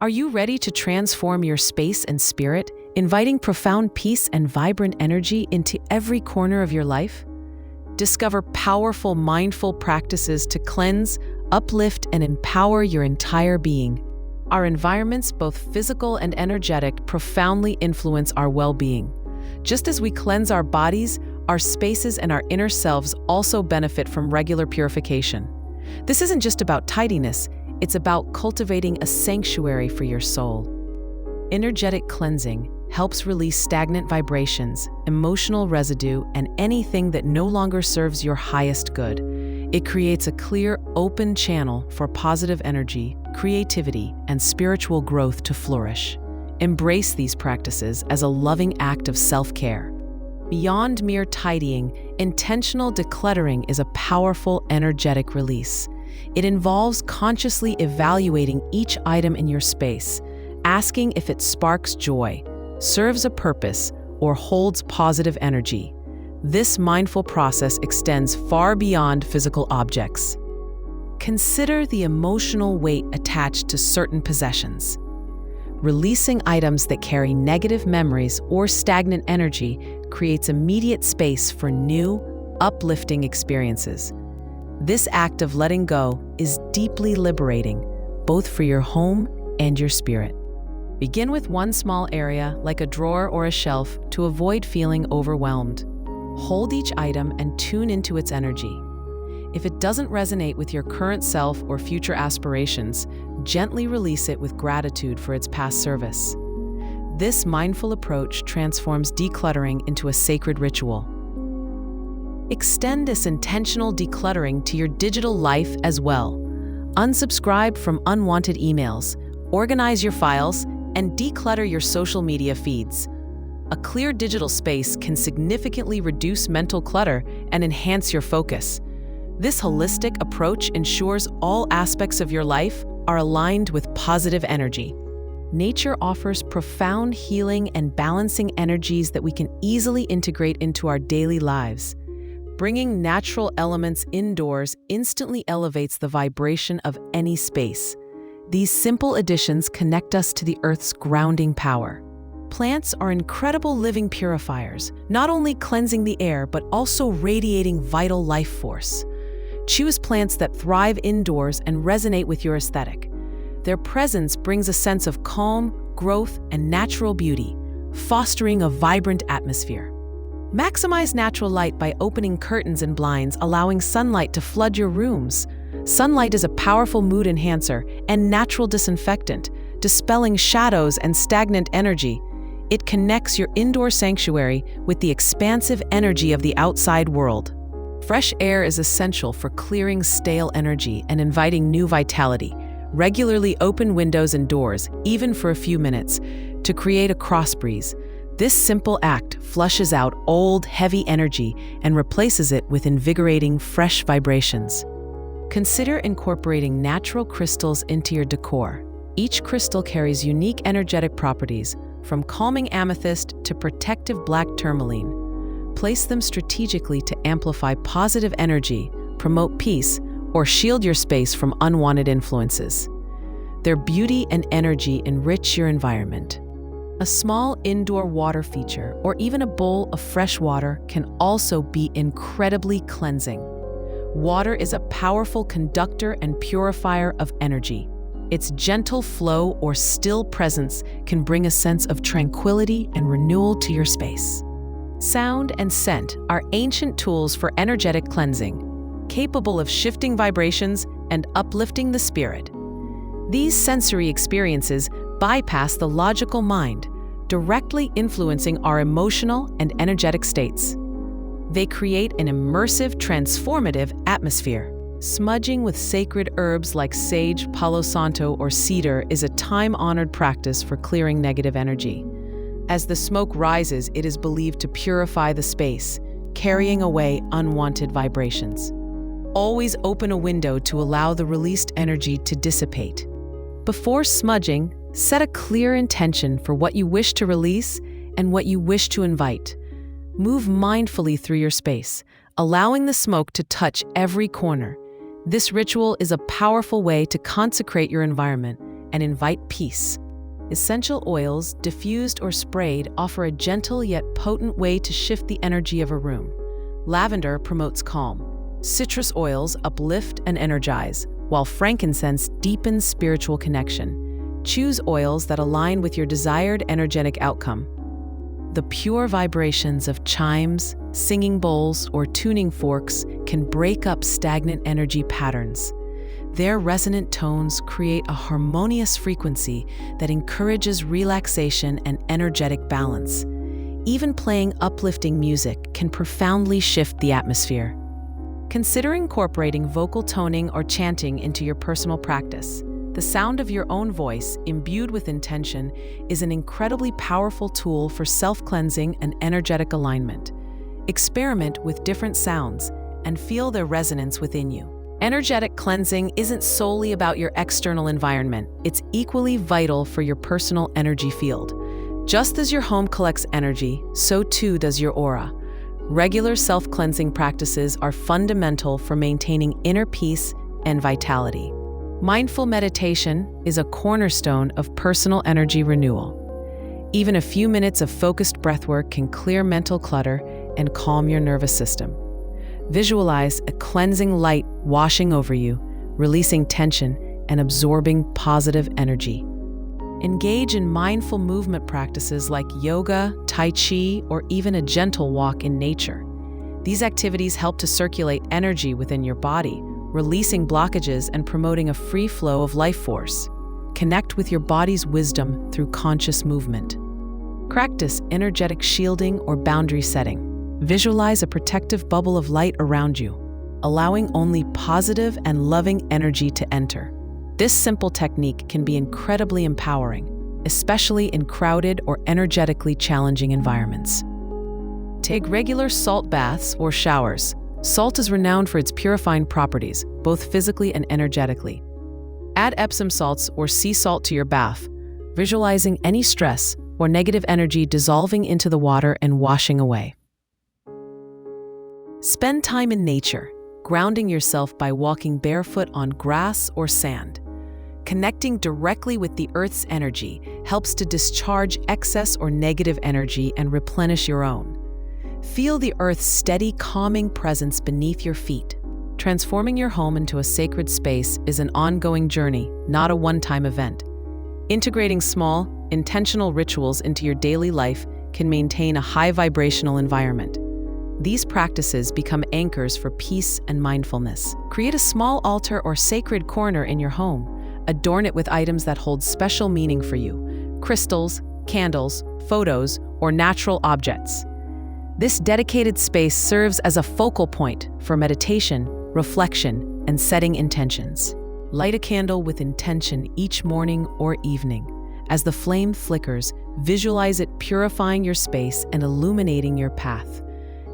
Are you ready to transform your space and spirit, inviting profound peace and vibrant energy into every corner of your life? Discover powerful, mindful practices to cleanse, uplift, and empower your entire being. Our environments, both physical and energetic, profoundly influence our well-being. Just as we cleanse our bodies, our spaces and our inner selves also benefit from regular purification. This isn't just about tidiness, it's about cultivating a sanctuary for your soul. Energetic cleansing helps release stagnant vibrations, emotional residue, and anything that no longer serves your highest good. It creates a clear, open channel for positive energy, creativity, and spiritual growth to flourish. Embrace these practices as a loving act of self-care. Beyond mere tidying, intentional decluttering is a powerful, energetic release. It involves consciously evaluating each item in your space, asking if it sparks joy, serves a purpose, or holds positive energy. This mindful process extends far beyond physical objects. Consider the emotional weight attached to certain possessions. Releasing items that carry negative memories or stagnant energy creates immediate space for new, uplifting experiences. This act of letting go is deeply liberating, both for your home and your spirit. Begin with one small area, like a drawer or a shelf, to avoid feeling overwhelmed. Hold each item and tune into its energy. If it doesn't resonate with your current self or future aspirations, gently release it with gratitude for its past service. This mindful approach transforms decluttering into a sacred ritual. Extend this intentional decluttering to your digital life as well. Unsubscribe from unwanted emails, organize your files, and declutter your social media feeds. A clear digital space can significantly reduce mental clutter and enhance your focus. This holistic approach ensures all aspects of your life are aligned with positive energy. Nature offers profound healing and balancing energies that we can easily integrate into our daily lives. Bringing natural elements indoors instantly elevates the vibration of any space. These simple additions connect us to the Earth's grounding power. Plants are incredible living purifiers, not only cleansing the air but also radiating vital life force. Choose plants that thrive indoors and resonate with your aesthetic. Their presence brings a sense of calm, growth, and natural beauty, fostering a vibrant atmosphere. Maximize natural light by opening curtains and blinds, allowing sunlight to flood your rooms. Sunlight is a powerful mood enhancer and natural disinfectant, dispelling shadows and stagnant energy. It connects your indoor sanctuary with the expansive energy of the outside world. Fresh air is essential for clearing stale energy and inviting new vitality. Regularly open windows and doors, even for a few minutes, to create a cross breeze. This simple act flushes out old, heavy energy and replaces it with invigorating, fresh vibrations. Consider incorporating natural crystals into your decor. Each crystal carries unique energetic properties, from calming amethyst to protective black tourmaline. Place them strategically to amplify positive energy, promote peace, or shield your space from unwanted influences. Their beauty and energy enrich your environment. A small indoor water feature or even a bowl of fresh water can also be incredibly cleansing. Water is a powerful conductor and purifier of energy. Its gentle flow or still presence can bring a sense of tranquility and renewal to your space. Sound and scent are ancient tools for energetic cleansing, capable of shifting vibrations and uplifting the spirit. These sensory experiences bypass the logical mind, directly influencing our emotional and energetic states. They create an immersive, transformative atmosphere. Smudging with sacred herbs like sage, palo santo, or cedar is a time-honored practice for clearing negative energy. As the smoke rises, it is believed to purify the space, carrying away unwanted vibrations. Always open a window to allow the released energy to dissipate. Before smudging, set a clear intention for what you wish to release and what you wish to invite. Move mindfully through your space, allowing the smoke to touch every corner. This ritual is a powerful way to consecrate your environment, and invite peace. Essential oils, diffused or sprayed, offer a gentle yet potent way to shift the energy of a room. Lavender promotes calm. Citrus oils uplift and energize, while frankincense deepens spiritual connection. Choose oils that align with your desired energetic outcome. The pure vibrations of chimes, singing bowls, or tuning forks can break up stagnant energy patterns. Their resonant tones create a harmonious frequency that encourages relaxation and energetic balance. Even playing uplifting music can profoundly shift the atmosphere. Consider incorporating vocal toning or chanting into your personal practice. The sound of your own voice, imbued with intention, is an incredibly powerful tool for self-cleansing and energetic alignment. Experiment with different sounds and feel their resonance within you. Energetic cleansing isn't solely about your external environment. It's equally vital for your personal energy field. Just as your home collects energy, so too does your aura. Regular self-cleansing practices are fundamental for maintaining inner peace and vitality. Mindful meditation is a cornerstone of personal energy renewal. Even a few minutes of focused breathwork can clear mental clutter and calm your nervous system. Visualize a cleansing light washing over you, releasing tension and absorbing positive energy. Engage in mindful movement practices like yoga, tai chi, or even a gentle walk in nature. These activities help to circulate energy within your body, releasing blockages and promoting a free flow of life force. Connect with your body's wisdom through conscious movement. Practice energetic shielding or boundary setting. Visualize a protective bubble of light around you, allowing only positive and loving energy to enter. This simple technique can be incredibly empowering, especially in crowded or energetically challenging environments. Take regular salt baths or showers. Salt is renowned for its purifying properties, both physically and energetically. Add Epsom salts or sea salt to your bath, visualizing any stress or negative energy dissolving into the water and washing away. Spend time in nature, grounding yourself by walking barefoot on grass or sand. Connecting directly with the Earth's energy helps to discharge excess or negative energy and replenish your own. Feel the Earth's steady, calming presence beneath your feet. Transforming your home into a sacred space is an ongoing journey, not a one-time event. Integrating small, intentional rituals into your daily life can maintain a high vibrational environment. These practices become anchors for peace and mindfulness. Create a small altar or sacred corner in your home. Adorn it with items that hold special meaning for you: crystals, candles, photos, or natural objects. This dedicated space serves as a focal point for meditation, reflection, and setting intentions. Light a candle with intention each morning or evening. As the flame flickers, visualize it purifying your space and illuminating your path.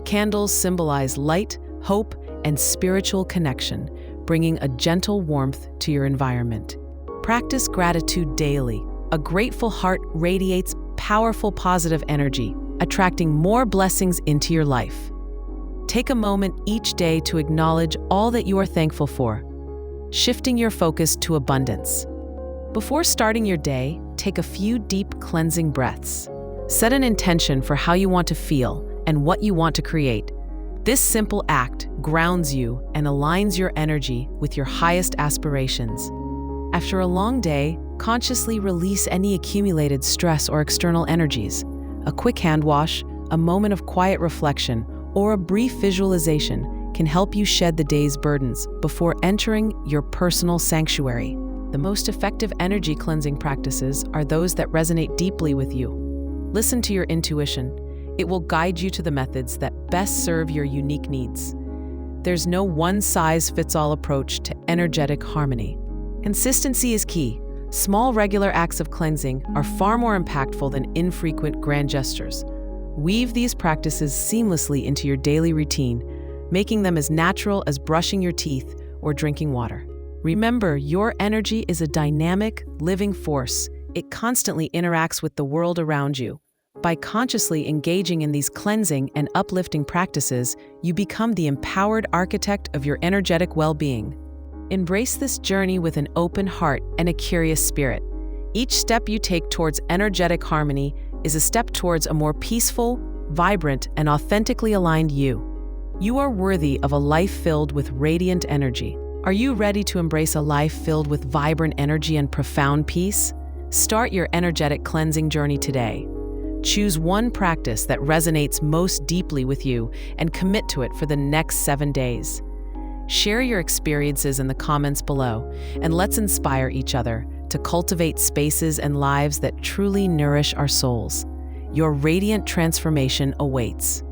Candles symbolize light, hope, and spiritual connection, bringing a gentle warmth to your environment. Practice gratitude daily. A grateful heart radiates powerful positive energy, attracting more blessings into your life. Take a moment each day to acknowledge all that you are thankful for, shifting your focus to abundance. Before starting your day, take a few deep cleansing breaths. Set an intention for how you want to feel and what you want to create. This simple act grounds you and aligns your energy with your highest aspirations. After a long day, consciously release any accumulated stress or external energies. A quick hand wash, a moment of quiet reflection, or a brief visualization can help you shed the day's burdens before entering your personal sanctuary. The most effective energy cleansing practices are those that resonate deeply with you. Listen to your intuition. It will guide you to the methods that best serve your unique needs. There's no one-size-fits-all approach to energetic harmony. Consistency is key. Small, regular acts of cleansing are far more impactful than infrequent grand gestures. Weave these practices seamlessly into your daily routine, making them as natural as brushing your teeth or drinking water. Remember, your energy is a dynamic, living force. It constantly interacts with the world around you. By consciously engaging in these cleansing and uplifting practices, you become the empowered architect of your energetic well-being. Embrace this journey with an open heart and a curious spirit. Each step you take towards energetic harmony is a step towards a more peaceful, vibrant, and authentically aligned you. You are worthy of a life filled with radiant energy. Are you ready to embrace a life filled with vibrant energy and profound peace? Start your energetic cleansing journey today. Choose one practice that resonates most deeply with you and commit to it for the next 7 days. Share your experiences in the comments below, and let's inspire each other to cultivate spaces and lives that truly nourish our souls. Your radiant transformation awaits.